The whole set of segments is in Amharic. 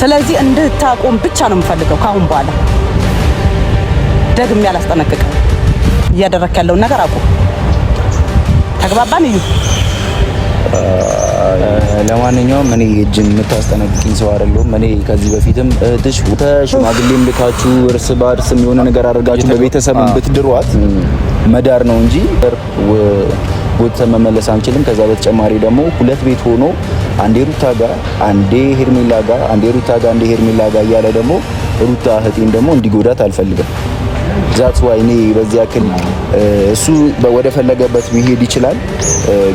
ስለዚህ እንድታቆም ብቻ ነው የምፈልገው ካሁን በኋላ ደግሜ ያላስጠነቅቀ እያደረክ ያለው ነገር አቁም ተግባባን እዩ ለማንኛውም እኔ እጅን የምታስጠነቅቂኝ ሰው አይደለሁም እኔ ከዚህ በፊትም እህትሽ ተሽማግሌም ልካችሁ እርስ በእርስም የሆነ ነገር አድርጋችሁ በቤተሰብም ብትድሯት መዳር ነው እንጂ ወጥ መመለስ አንችልም ከዛ በተጨማሪ ደግሞ ሁለት ቤት ሆኖ አንዴ ሩታ ጋር አንዴ ሄርሜላ ጋር አንዴ ሩታ ጋር አንዴ ሄርሜላ ጋር ያለ ደግሞ ሩታ እህቴን ደግሞ እንዲጎዳት አልፈልግም ዛት ዋይ እኔ በዚህ ያክል እሱ ወደ ፈለገበት ቢሄድ ይችላል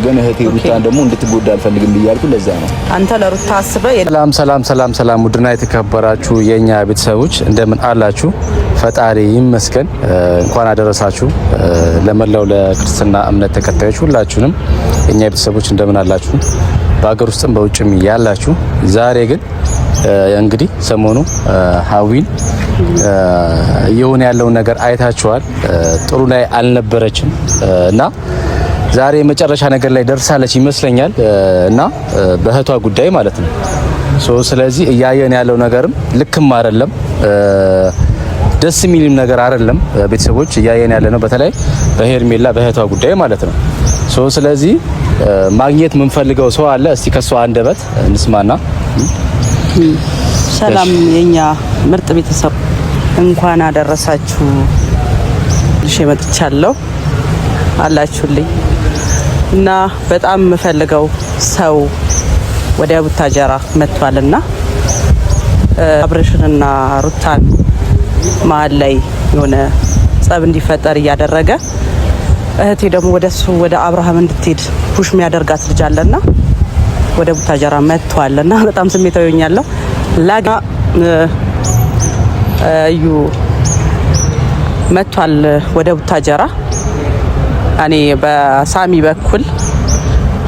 ግን እህቴ ሩታን ደግሞ እንድትጎዳ አልፈልግም ብያልኩ ለዛ ነው አንተ ለሩታ አስበ ሰላም ውድና የተከበራችሁ የኛ ቤተሰቦች እንደምን አላችሁ ፈጣሪ ይመስገን እንኳን አደረሳችሁ ለመላው ለክርስትና እምነት ተከታዮች ሁላችሁንም የኛ ቤተሰቦች እንደምን አላችሁ በአገር ውስጥም በውጭም ያላችሁ ዛሬ ግን እንግዲህ ሰሞኑ ሀዊን የሆነ ያለው ነገር አይታችኋል ጥሩ ላይ አልነበረችም እና ዛሬ መጨረሻ ነገር ላይ ደርሳለች ይመስለኛል እና በእህቷ ጉዳይ ማለት ነው ስለዚህ እያየን ያለው ነገርም ልክም አይደለም ደስ የሚልም ነገር አይደለም ቤተሰቦች እያየን ያለ ነው በተለይ በሄርሜላ በእህቷ ጉዳይ ማለት ነው ስለዚህ ማግኘት ምን ፈልገው ሰው አለ እስቲ ከሷ አንደበት እንስማና ሰላም የኛ ምርጥ ቤተሰብ እንኳን አደረሳችሁ ልሽመጥቻለሁ አላችሁልኝ እና በጣም የምፈልገው ሰው ወደ ቡታጀራ መጥቷልና አብረሽንና ሩታን መሀል ላይ የሆነ ጸብ እንዲፈጠር እያደረገ እህቴ ደግሞ ወደሱ ወደ አብርሃም እንድትሄድ ፑሽ የሚያደርጋት ልጅ አለና ወደ ቡታጀራ መጥቷልና በጣም ስሜታዊ ሆኛለሁ ላጋ እዩ መጥቷል ወደ ቡታጀራ እኔ በሳሚ በኩል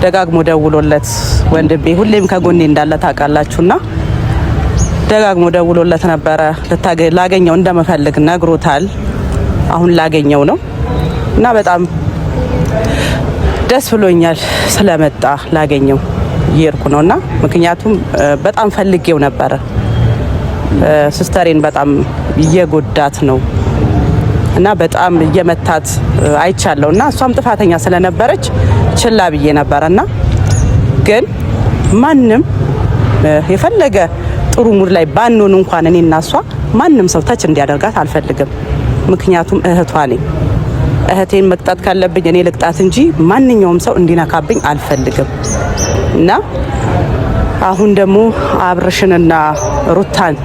ደጋግሞ ደውሎለት ወንድቤ ሁሌም ከጎኔ እንዳለ ታውቃላችሁና ደጋግሞ ደውሎለት ነበረ ላገኘው እንደመፈልግ ነግሮታል አሁን ላገኘው ነው እና በጣም ደስ ብሎኛል ስለመጣ ላገኘው ይርኩ ነውና ምክንያቱም በጣም ፈልጌው ነበር ሲስተሬን በጣም እየጎዳት ነው እና በጣም እየመታት አይቻለውና እሷም ጥፋተኛ ስለነበረች ችላ ብዬ ነበርና ግን ማንንም የፈለገ ጥሩ ሙድ ላይ ባንሆን እንኳን እኔና እሷ ማንንም ሰው ታች እንዲያደርጋት አልፈልግም ምክንያቱም እህቷ ነኝ እህቴን መቅጣት ካለብኝ እኔ ልቅጣት እንጂ ማንኛውም ሰው እንዲነካብኝ አልፈልግም እና አሁን ደግሞ አብርሽንና ሩታን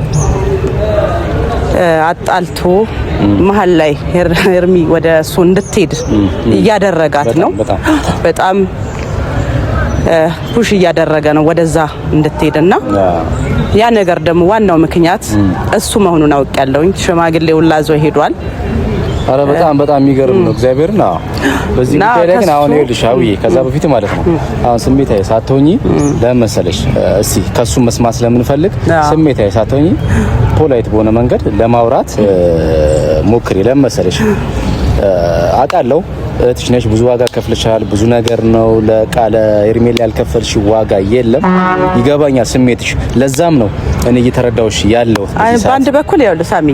አጣልቶ መሀል ላይ ሄርሚ ወደ እሱ እንድትሄድ እያደረጋት ነው በጣም ፑሽ እያደረገ ነው ወደዛ እንድትሄድና ያ ነገር ደግሞ ዋናው ምክንያት እሱ መሆኑን አውቄያለሁኝ ሽማግሌው ላዞ ሄዷል አረ በጣም የሚገርም ነው እግዚአብሔርና በዚህ ጉዳይ ላይ ግን አሁን ይልሻው ከዛ በፊት ማለት ነው አሁን ስሜታዊ ሳትሆኚ ለመሰለሽ እስቲ ከሱ መስማት ስለምንፈልግ ስሜታዊ ሳትሆኚ ፖላይት በሆነ መንገድ ለማውራት ሞክሪ ለመሰለሽ አቃለው እህትሽ ነሽ ብዙ ዋጋ ከፍለሻል ብዙ ነገር ነው ለቃለ ሄርሜላ ያልከፈልሽ ዋጋ የለም ይገባኛል ስሜትሽ ለዛም ነው እኔ እየተረዳውሽ ያለው በአንድ በኩል ያው ለሳሚ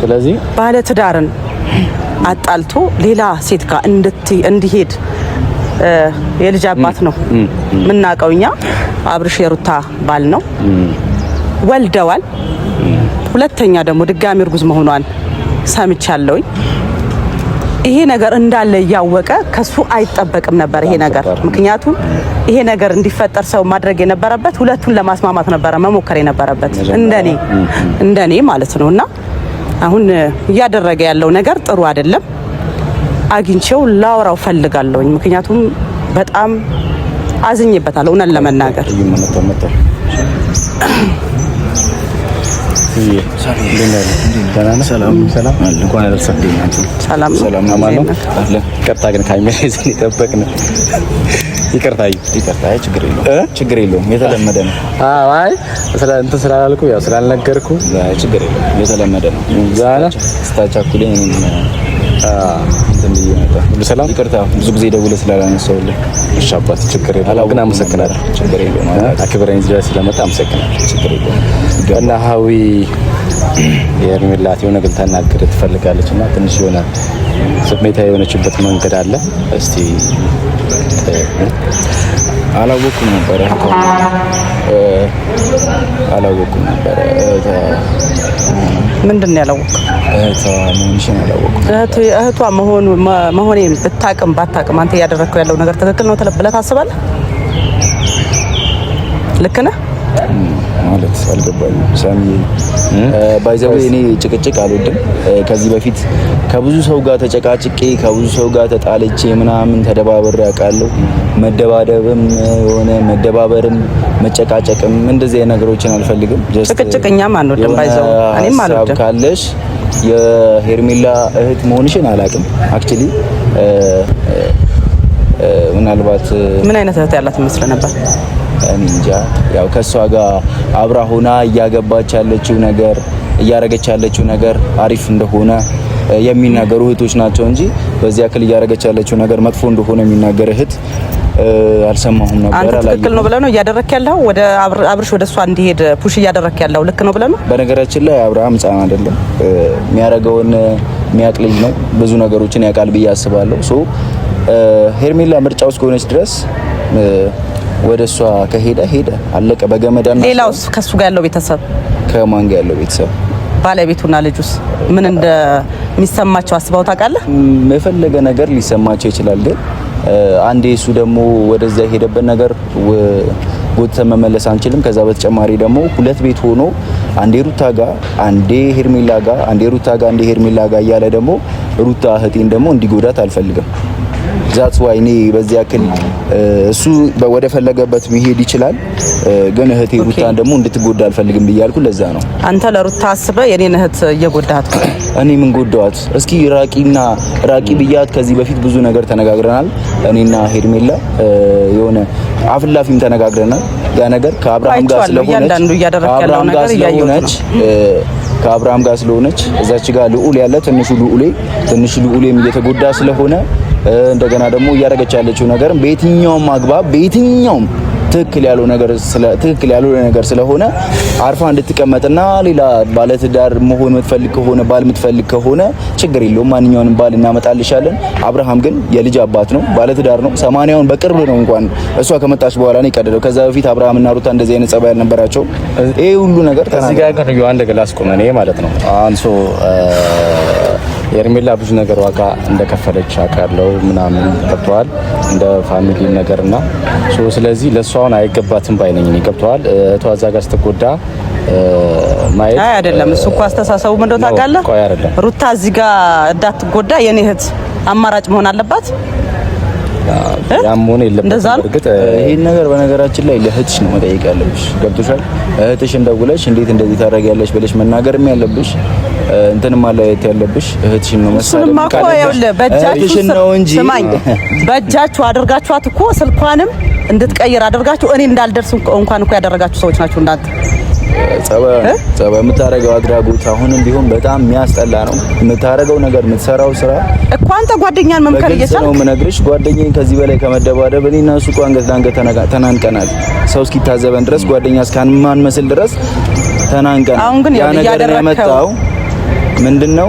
ስለዚህ ባለ ትዳርን አጣልቶ ሌላ ሴት ጋር እንዲሄድ የልጅ አባት ነው ምናቀውኛ አብርሽ የሩታ ባል ነው ወልደዋል ሁለተኛ ደግሞ ድጋሚ እርጉዝ መሆኗን ሰምቻለሁኝ ይሄ ነገር እንዳለ ያወቀ ከሱ አይጠበቅም ነበር ይሄ ነገር ምክንያቱም ይሄ ነገር እንዲፈጠር ሰው ማድረግ የነበረበት ሁለቱን ለማስማማት ነበር መሞከር የነበረበት እንደኔ ማለት ነውና አሁን ያደረገ ያለው ነገር ጥሩ አይደለም አግኝቼው ላውራው ፈልጋለሁኝ ምክንያቱም በጣም አዝኜበታለሁ እውነት ለመናገር ሰላም እንኳን አደረሰልኝ ሰላም አማኑ ቀጣ ግን ካሜራ ይዘን ይጠበቅን ይቅርታ ችግር የለውም የተለመደ ነው አይ እንትን ስላልኩ ያው ስላልነገርኩ ችግር የለውም የተለመደ ነው ዛና ስታቻኩልኝ እንትን ይያታ ሁሉ ሰላም ይቅርታ ብዙ ጊዜ ደውለህ ስላላነሳውልህ እሺ አባት ችግር የለውም ግን አመሰግናለሁ ችግር የለውም አክብረኝ ድረስ ስለመጣ አመሰግናለሁ ችግር የለውም የሚገባ እና ሀዊ የሄርሜላት የሆነ ነገር ልታናግር ትፈልጋለች እና ትንሽ የሆነ ስሜታዊ የሆነችበት መንገድ አለ። እስቲ አላወኩም ነበር ምንድን ነው ያላወቅኩት? እህቷ መሆኔን ብታቅም ባታቅም አንተ እያደረግከው ያለው ነገር ትክክል ነው ብለህ ታስባለህ? ልክ ነህ ማለት አልገባኝም። ሳሚ ባይዘው እኔ ጭቅጭቅ አልወድም። ከዚህ በፊት ከብዙ ሰው ጋር ተጨቃጭቄ ከብዙ ሰው ጋር ተጣልቼ ምናምን ተደባብሬ አውቃለሁ። መደባደብም የሆነ መደባበርም መጨቃጨቅም እንደዚህ አይነት ነገሮችን አልፈልግም። ጭቅጭቅ እኛም አንወድም። ባይዘው እኔም አልወድም። ካለሽ የሄርሜላ እህት መሆንሽን አላውቅም። አክቹሊ ምናልባት ምን አይነት እህት ያላት መስለ ነበር? እንጃ ያው ከሷ ጋር አብራ ሆና እያገባች ያለችው ነገር እያረገች ያለችው ነገር አሪፍ እንደሆነ የሚናገሩ እህቶች ናቸው እንጂ በዚህ ያክል እያረገች ያለችው ነገር መጥፎ እንደሆነ የሚናገር እህት አልሰማሁም ነበር። አንተ ትክክል ነው ብለህ ነው እያደረክ ያለው? ወደ አብርሽ ወደ እሷ እንዲሄድ ፑሽ እያደረክ ያለው ልክ ነው ብለህ ነው? በነገራችን ላይ አብርሃም ሕፃን አይደለም። የሚያረገውን የሚያውቅ ልጅ ነው። ብዙ ነገሮችን ያውቃል ብዬ አስባለሁ። ሶ ሄርሜላ ምርጫ ውስጥ ከሆነች ድረስ ወደ እሷ ከሄደ አለቀ። በገመዳና ሌላውስ ከሱ ጋር ያለው ቤተሰብ ከማን ጋር ያለው ቤተሰብ ባለቤቱና ልጁስ ምን እንደሚሰማቸው አስበው ታውቃለህ? የፈለገ ነገር ሊሰማቸው ይችላል። ግን አንዴ እሱ ደግሞ ወደዛ የሄደበት ነገር ጎትተን መመለስ አንችልም። ከዛ በተጨማሪ ደግሞ ሁለት ቤት ሆኖ አንዴ ሩታ ጋር አንዴ ሄርሜላ ጋር አንዴ ሩታ ጋር አንዴ ሄርሜላ ጋር እያለ ደግሞ ሩታ እህቴን ደግሞ እንዲጎዳት አልፈልግም። ዛትስ ዋይ እኔ በዚህ ያክል እሱ ወደ ፈለገበት መሄድ ይችላል። ግን እህቴ ሩታን ደግሞ እንድትጎዳ አልፈልግም ብያልኩ ለዛ ነው። አንተ ለሩታ አስበህ የኔን እህት እየጎዳት ነው። እኔ ምን ጎዳዋት? እስኪ ራቂ ብያት ከዚህ በፊት ብዙ ነገር ተነጋግረናል። እኔና ሄርሜላ የሆነ አፍላፊም ተነጋግረናል። ያ ነገር ከአብርሃም ጋር ስለሆነች እዛች ጋር ልዑል ያለ ትንሹ ልዑሌም እየተጎዳ ስለሆነ እንደገና ደግሞ እያደረገች ያለችው ነገር በየትኛውም አግባብ በየትኛውም ትክክል ያለው ነገር ስለሆነ አርፋ እንድትቀመጥና ሌላ ባለትዳር መሆን የምትፈልግ ከሆነ ባል የምትፈልግ ከሆነ ችግር የለውም፣ ማንኛውንም ባል እናመጣልሻለን። አብርሃም ግን የልጅ አባት ነው፣ ባለትዳር ነው። 80ውን በቅርብ ነው እንኳን እሷ ከመጣች በኋላ ነው የቀደደው። ከዛ በፊት አብርሃምና ሩታ እንደዚህ አይነት ጸባይ አልነበራቸው። ይሄ ሁሉ ነገር እዚህ ጋር ግን አንድ ገላስ ቆመኔ ማለት ነው አንሶ ሄርሜላ ብዙ ነገር ዋጋ እንደከፈለች አውቃለሁ ምናምን ገብተዋል እንደ ፋሚሊ ነገርና ስለዚህ ለሷውን አይገባትም ባይነኝ ነው ገብተዋል። እቷ እዛ ጋር ስትጎዳ ማየት አይደለም። እሱ እኮ አስተሳሰቡ ምንድነው ታውቃለህ? ሩታ እዚህ ጋር እንዳትጎዳ የኔ እህት አማራጭ መሆን አለባት። ያም ሆነ የለበትም። እርግጥ ይሄን ነገር በነገራችን ላይ ለእህትሽ ነው መጠየቅ ያለብሽ። ገብቶሻል? እህትሽን ደውለሽ እንዴት እንደዚህ ታደርጊያለሽ ብለሽ መናገርም ያለብሽ እንትንም ማለየት ያለብሽ እህትሽን ነው መሰለኝ። በእጃችሁ ነው እንጂ በእጃችሁ አድርጋችኋት እኮ ስልኳንም እንድትቀይር አድርጋችሁ እኔ እንዳልደርስ እንኳን እኮ ያደረጋችሁ ሰዎች ናችሁ እናንተ። ጸባ የምታረገው አድራጎት አሁንም ቢሆን በጣም የሚያስጠላ ነው። የምታረገው ነገር የምትሰራው ስራ እኮ አንተ ጓደኛን መምከር እየቻልክ ነው የምነግርሽ። ጓደኛዬን ከዚህ በላይ ከመደባደብ እኔና እሱ እኮ አንገት ለአንገት ተናንቀናል። ሰው እስኪታዘበን ድረስ ጓደኛ እስካንማን መስል ድረስ ተናንቀናል። አሁን ግን ያ ነገር ያመጣው ምንድነው?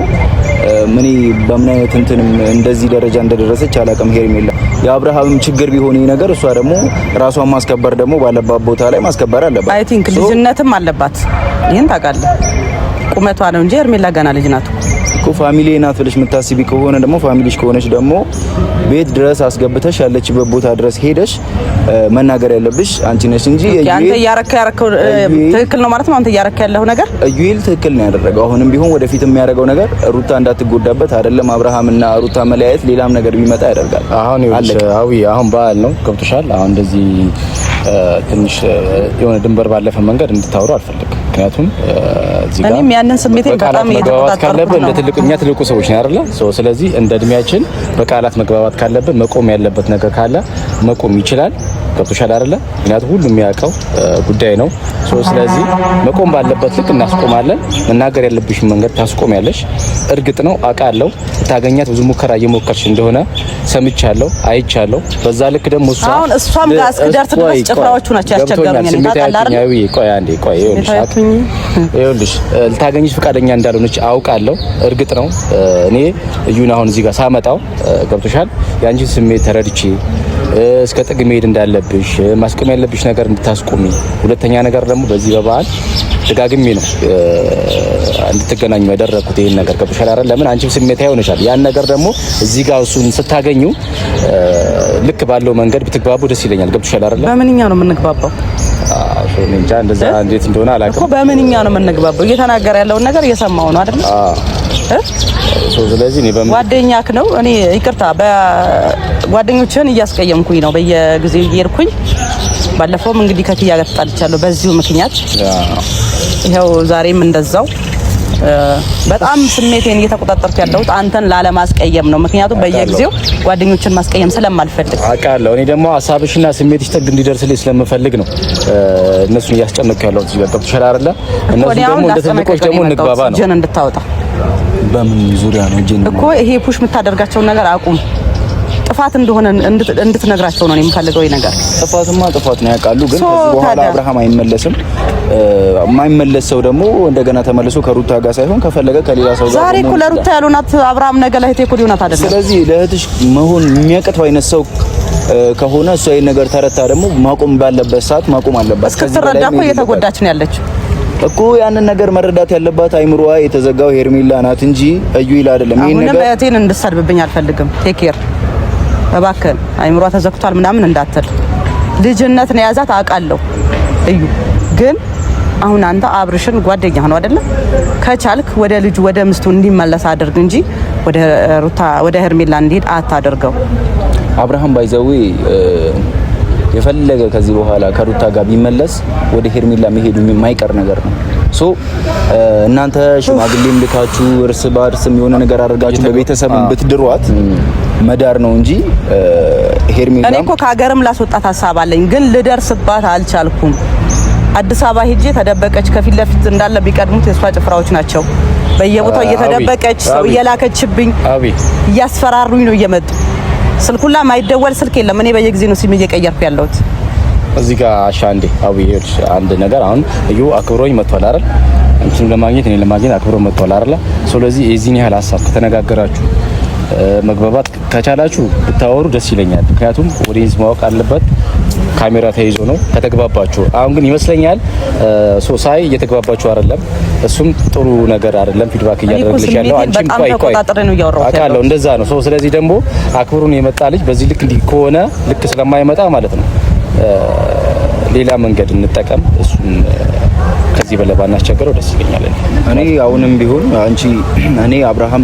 ምን በምን አይነት እንትንም እንደዚህ ደረጃ እንደደረሰች አላውቅም። ሄርሜላ የአብርሃምም ችግር ቢሆን ይሄ ነገር እሷ ደግሞ ራሷን ማስከበር ደግሞ ባለባት ቦታ ላይ ማስከበር አለባት። አይ ቲንክ ልጅነትም አለባት። ይሄን ታውቃለህ። ቁመቷ ነው እንጂ ሄርሜላ ገና ልጅ ናት እኮ። ፋሚሊ ናት ብለሽ የምታስቢ ከሆነ ደግሞ ፋሚሊሽ ከሆነች ደግሞ ቤት ድረስ አስገብተሽ ያለችበት ቦታ ድረስ ሄደሽ መናገር ያለብሽ አንቺ ነሽ እንጂ አንተ ያረከው ትክክል ነው ማለት ነው። አንተ ያረከ ያለው ነገር እዩኤል ትክክል ነው ያደረገው። አሁንም ቢሆን ወደፊት የሚያደርገው ነገር ሩታ እንዳትጎዳበት አይደለም። አብርሃምና ሩታ መለያየት ሌላም ነገር ቢመጣ ያደርጋል። አሁን በዓል ነው ገብቶሻል። አሁን እንደዚህ ትንሽ የሆነ ድንበር ባለፈ መንገድ እንድታወሩ አልፈልግም። ምክንያቱም እዚህ ጋር እኔም ያንን ስሜቴን በጣም እየተቆጣጠርኩ ነው። እኛ ትልቁ ሰዎች ነው አይደለ? ስለዚህ እንደ እድሜያችን በቃላት መግባባት ካለብን መቆም ያለበት ነገር ካለ መቆም ይችላል። ገብቶሻል አይደለ? ምክንያቱም ሁሉም የሚያውቀው ጉዳይ ነው። ስለዚህ መቆም ባለበት ልክ እናስቆማለን። መናገር ያለብሽን መንገድ ታስቆሚያለሽ። እርግጥ ነው አውቃለሁ ታገኛት ብዙ ሙከራ እየሞከርሽ እንደሆነ ሰምቻለሁ፣ አይቻለሁ። በዛ ልክ ደግሞ አሁን እሷም ጋር እስከደርስ ድረስ ጭፍራዎቹ ናቸው ያስቸገሩኝ። እኔ ታውቃለህ አይደል? ቆይ አንዴ ቆይ ይኸውልሽ ልታገኝሽ ፈቃደኛ እንዳልሆነች አውቃለሁ። እርግጥ ነው እኔ እዩን አሁን እዚህ ጋር ሳመጣው ገብቶሻል ያንቺን ስሜት ተረድቼ እስከ ጥግ መሄድ እንዳለብሽ ማስቆም ያለብሽ ነገር እንድታስቆሚ፣ ሁለተኛ ነገር ደግሞ በዚህ በበዓል ደጋግሜ ነው እንድትገናኙ ያደረኩት ይሄን ነገር ገብቶሻል አይደል? ለምን አንቺም ስሜታዊ ሆነሻል። ያን ነገር ደግሞ እዚህ ጋር እሱን ስታገኙ ልክ ባለው መንገድ ብትግባቡ ደስ ይለኛል። ገብቶሻል አይደል? በምንኛ ነው የምንግባባው? እንጃ እንደዛ እንዴት እንደሆነ አላውቅም እኮ በምንኛ ነው የምንግባባው? እየተናገረ ያለውን ነገር እየሰማው ነው አይደል? ስለዚህ እኔ ጓደኛክ ነው። እኔ ይቅርታ በጓደኞችን እያስቀየምኩኝ ነው በየጊዜው እየሄድኩኝ። ባለፈውም እንግዲህ ከኪያ ጋር ተጣልቻለሁ በዚሁ ምክንያት። ይኸው ዛሬም እንደዛው በጣም ስሜቴን እየተቆጣጠርኩ ያለሁት አንተን ላለማስቀየም ነው። ምክንያቱም በየጊዜው ጓደኞችን ማስቀየም ስለማልፈልግ አውቃለሁ። እኔ ደግሞ ሀሳብሽና ስሜትሽ ጥግ እንዲደርስልኝ ስለምፈልግ ነው እነሱን እያስጨነቅኩ ያለሁት። ገብቶሻል አይደለ? እነሱ ደግሞ እንደ ትልቆች ደግሞ እንግባባ ነው ጀን እንድታወጣ በምን ዙሪያ ነው ጀን እኮ ይሄ ፑሽ የምታደርጋቸውን ነገር አቁም። ጥፋት እንደሆነ እንድትነግራቸው ነው የምፈልገው። ይሄ ነገር ጥፋትማ ጥፋት ነው ያውቃሉ። ግን ከዚህ በኋላ አብርሃም አይመለስም። የማይመለስ ሰው ደግሞ እንደገና ተመልሶ ከሩታ ጋር ሳይሆን ከፈለገ ከሌላ ሰው ጋር ዛሬ እኮ ለሩታ ያሉናት አብርሃም ነገ ለእህቴ እኮ ሊሆናት አይደለም። ስለዚህ ለእህትሽ መሆን የሚያቅተው አይነት ሰው ከሆነ እሷ ይሄን ነገር ተረታ ደግሞ ማቆም ባለበት ሰዓት ማቆም አለባት። እስክትረዳ እኮ እየተጎዳች ነው ያለችው እኮ ያንን ነገር መረዳት ያለባት አይምሮዋ የተዘጋው ሄርሜላ ናት እንጂ እዩ ይላ አይደለም። ይሄን ነገር እህቴን እንድትሰድብብኝ አልፈልግም። ቴክ ኬር እባክህን። አይምሮዋ ተዘግቷል ምናምን እንዳትል። ልጅነት ነው ያዛት አውቃለሁ። እዩ ግን አሁን አንተ አብርሽን ጓደኛህ ነው አይደለ? ከቻልክ ወደ ልጁ ወደ ምስቱ እንዲመለስ አድርግ እንጂ ወደ ሩታ ወደ ሄርሜላ እንዲሄድ አታደርገው። አብርሃም ባይዘዊ የፈለገ ከዚህ በኋላ ከሩታ ጋር ቢመለስ ወደ ሄርሜላ መሄዱ የማይቀር ነገር ነው። እናንተ ሽማግሌም ልካችሁ እርስ በእርስም የሆነ ነገር አድርጋችሁ በቤተሰብም ብትድሯት መዳር ነው እንጂ ሄርሜላ እኔ እኮ ከሀገርም ላስወጣት ሀሳብ አለኝ፣ ግን ልደርስባት አልቻልኩም። አዲስ አበባ ሄጄ ተደበቀች። ከፊት ለፊት እንዳለ ቢቀድሙት የሷ ጭፍራዎች ናቸው። በየቦታው እየተደበቀች ሰው እየላከችብኝ እያስፈራሩኝ ነው እየመጡ። ስልኩላ ማይደወል ስልክ የለም። እኔ በየጊዜው ነው ሲም እየቀየርኩ ያለሁት። እዚህ ጋር አሻንዴ ይኸውልሽ አንድ ነገር አሁን እዩ አክብሮኝ መጥቷል አይደል? አንቺን ለማግኘት እኔ ለማግኘት አክብሮ መጥቷል አይደል? ስለዚህ የዚህን ያህል ሀሳብ ከተነጋገራችሁ መግባባት ከቻላችሁ ብታወሩ ደስ ይለኛል። ምክንያቱም ኦዲየንስ ማወቅ አለበት። ካሜራ ተይዞ ነው ከተግባባችሁ። አሁን ግን ይመስለኛል ሳይ እየተግባባችሁ አይደለም። እሱም ጥሩ ነገር አይደለም። ፊድባክ እያደረግልሽ ያለው አንቺም ቆይ አውቃለሁ እንደዛ ነው። ስለዚህ ደግሞ አክብሩን የመጣ ልጅ በዚህ ልክ እንዲህ ከሆነ ልክ ስለማይመጣ ማለት ነው ሌላ መንገድ እንጠቀም። እሱን ከዚህ በላይ ባናስቸግረው ደስ ይለኛል። እኔ አሁንም ቢሆን አንቺ እኔ አብርሃም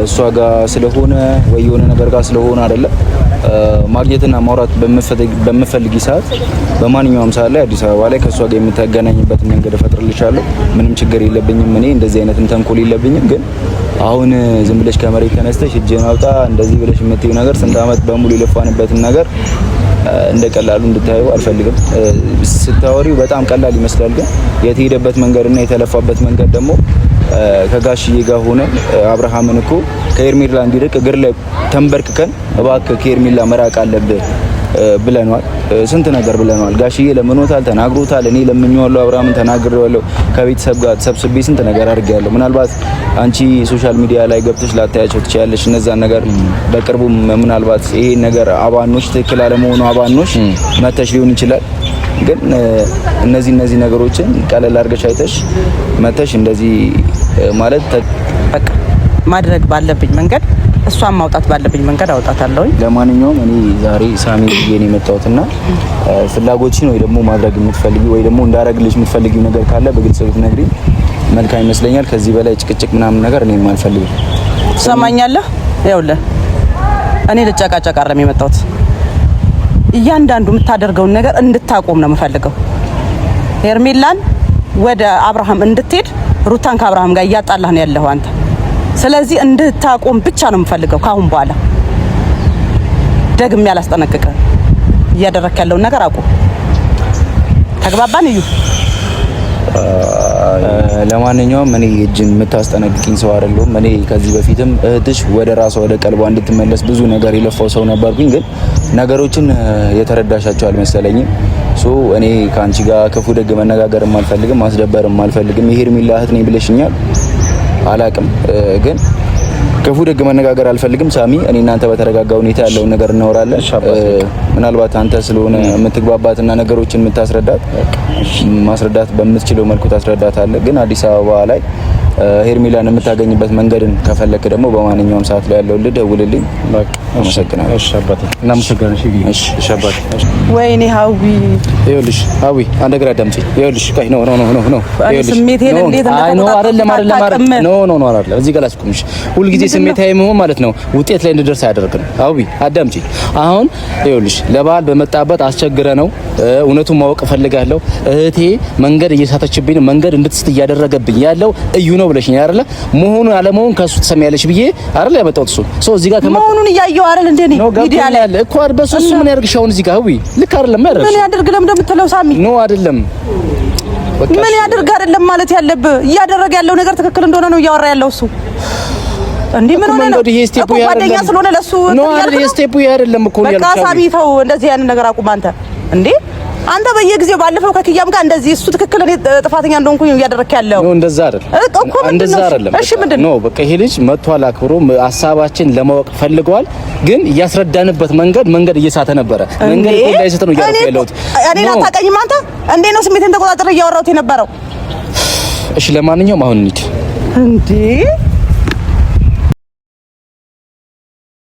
እሷ ጋር ስለሆነ ወይ የሆነ ነገር ጋር ስለሆነ አይደለም ማግኘትና ማውራት በመፈልጊ ሰዓት በማንኛውም ሰዓት ላይ አዲስ አበባ ላይ ከሷ ጋር የምታገናኝበት መንገድ እፈጥርልሻለሁ። ምንም ችግር የለብኝም። እኔ እንደዚህ አይነትም ተንኮል የለብኝም። ግን አሁን ዝም ብለሽ ከመሬት ተነስተሽ እጄን አውጣ እንደዚህ ብለሽ የምትይው ነገር ስንት ዓመት በሙሉ የለፋንበትን ነገር እንደ ቀላሉ እንድታዩ አልፈልግም። ስታወሪው በጣም ቀላል ይመስላል፣ ግን የተሄደበት መንገድና የተለፋበት መንገድ ደግሞ ከጋሽዬ ጋር ሆነ አብርሃምን እኮ ከሄርሜላ እንዲርቅ እግር ላይ ተንበርክከን እባክህ ከሄርሜላ መራቅ አለብህ ብለናል። ስንት ነገር ብለናል። ጋሽዬ ለምኖታል፣ ተናግሮታል። እኔ ለምኜዋለሁ፣ አብርሃምን ተናግሬዋለሁ። ከቤተሰብ ጋር ተሰብስቤ ስንት ነገር አድርጌያለሁ። ምናልባት አንቺ ሶሻል ሚዲያ ላይ ገብተሽ ላታያቸው ትችያለሽ እነዛን ነገር። በቅርቡ ምናልባት ይሄን ነገር አባኖች ትክክል አለመሆኑ አባኖች መተሽ ሊሆን ይችላል። ግን እነዚህ ነገሮችን ቀለል አድርገሽ አይተሽ መተሽ እንደዚህ ማለት በቃ ማድረግ ባለብኝ መንገድ እሷን ማውጣት ባለብኝ መንገድ አውጣታለሁ። ለማንኛውም እኔ ዛሬ ሳሚ ይሄን የመጣሁትና ፍላጎትሽን ወይ ደግሞ ማድረግ የምትፈልጊው ወይ ደግሞ እንዳረግልሽ የምትፈልጊው ነገር ካለ በግልጽ ብትነግሪኝ መልካም ይመስለኛል። ከዚህ በላይ ጭቅጭቅ ምናምን ነገር እኔ የማልፈልግም። ትሰማኛለህ? ይኸውልህ እኔ ልጨቃጨቅ አይደለም የመጣሁት። እያንዳንዱ የምታደርገውን ነገር እንድታቆም ነው የምፈልገው። ሄርሜላን ወደ አብርሃም እንድትሄድ ሩታን ከአብርሃም ጋር እያጣላህ ነው ያለኸው አንተ። ስለዚህ እንድታቆም ብቻ ነው የምፈልገው። ካሁን በኋላ ደግሜ ያላስጠነቅቀ እያደረክ ያለውን ነገር አቁም። ተግባባን? እዩ ለማንኛውም እኔ እጅን የምታስጠነቅቂኝ ሰው አይደለሁም። እኔ ከዚህ በፊትም እህትሽ ወደ ራሷ ወደ ቀልቧ እንድትመለስ ብዙ ነገር የለፋው ሰው ነበርኩኝ፣ ግን ነገሮችን የተረዳሻቸው አልመሰለኝም። እኔ ከአንቺ ጋር ክፉ ደግ መነጋገርም አልፈልግም፣ ማስደበርም አልፈልግም። የሄርሜላ እህት ነኝ ብለሽኛል፣ አላቅም፣ ግን ክፉ ደግ መነጋገር አልፈልግም። ሳሚ እኔ እናንተ በተረጋጋ ሁኔታ ያለውን ነገር እናወራለን። ምናልባት አንተ ስለሆነ የምትግባባትና ነገሮችን የምታስረዳት ማስረዳት በምትችለው መልኩ ታስረዳታለህ። ግን አዲስ አበባ ላይ ሄርሜላን የምታገኝበት መንገድን ከፈለክ ደግሞ በማንኛውም ሰዓት ላይ ያለው ልደውልልኝ። አመሰግናለሁ። እሺ አባቴ፣ እናመሰግናለን። እሺ አባቴ። ወይኔ ሀዊ፣ ይኸውልሽ ሀዊ፣ አንድ ነገር አዳምጪ። ይኸውልሽ ቆይ፣ ኖ ይኸውልሽ ስሜቴን እንዴት አይደለም እዚህ ጋር ላስቆምሽ። ሁልጊዜ ስሜታዊ መሆን ማለት ነው ውጤት ላይ እንድደርስ አያደርግም። ሀዊ አዳምጪ። አሁን ይኸውልሽ ለበዓል በመጣበት አስቸግረ ነው እውነቱን ማወቅ እፈልጋለሁ። እህቴ መንገድ እየሳተችብኝ ነው፣ መንገድ እንድትስት እያደረገብኝ ያለው እዩ ነው ብለሽኝ አይደለ? መሆኑን አለመሆን ከሱ ትሰሚያለሽ ብዬ አይደለ ያመጣሁት እሱ እዚህ ጋር መሆኑን እያየሁ አይደል እንዴ ነው ሚዲያ ላይ ያለ እኮ በሱ ምን ያርግሽ አሁን እዚህ ጋር ሀዊ ልክ አይደለም ያደርግሽ ምን ያደርግ ለምን እንደምትለው ሳሚ ነው አይደለም ምን ያደርግ አይደለም ማለት ያለብህ እያደረገ ያለው ነገር ትክክል እንደሆነ ነው እያወራ ያለው እሱ እንዴ ምን ሆነ ነው እኮ ጓደኛ ስለሆነ ለሱ ነው አይደል የስቴፑ አይደለም እኮ ያለው በቃ ሳሚ ተው እንደዚህ ያን ነገር አቁም አንተ አንተ በየጊዜው ባለፈው ከኪያም ጋር እንደዚህ እሱ ትክክል እኔ ጥፋተኛ እንደሆንኩኝ እያደረክ ያለው ነው እንደዛ አይደል እሺ ምንድን ነው በቃ ይሄ ልጅ መጥቷል አክብሮ ሐሳባችን ለማወቅ ፈልገዋል ግን ያስረዳንበት መንገድ እየሳተ ነበረ መንገድ እኮ እንዳይሰተ ነው እያደረክ ያለሁት እኔ አታውቀኝም አንተ እንዴ ነው ስሜቴን ተቆጣጥረህ እያወራሁት የነበረው እሺ ለማንኛውም አሁን እንሂድ እንዴ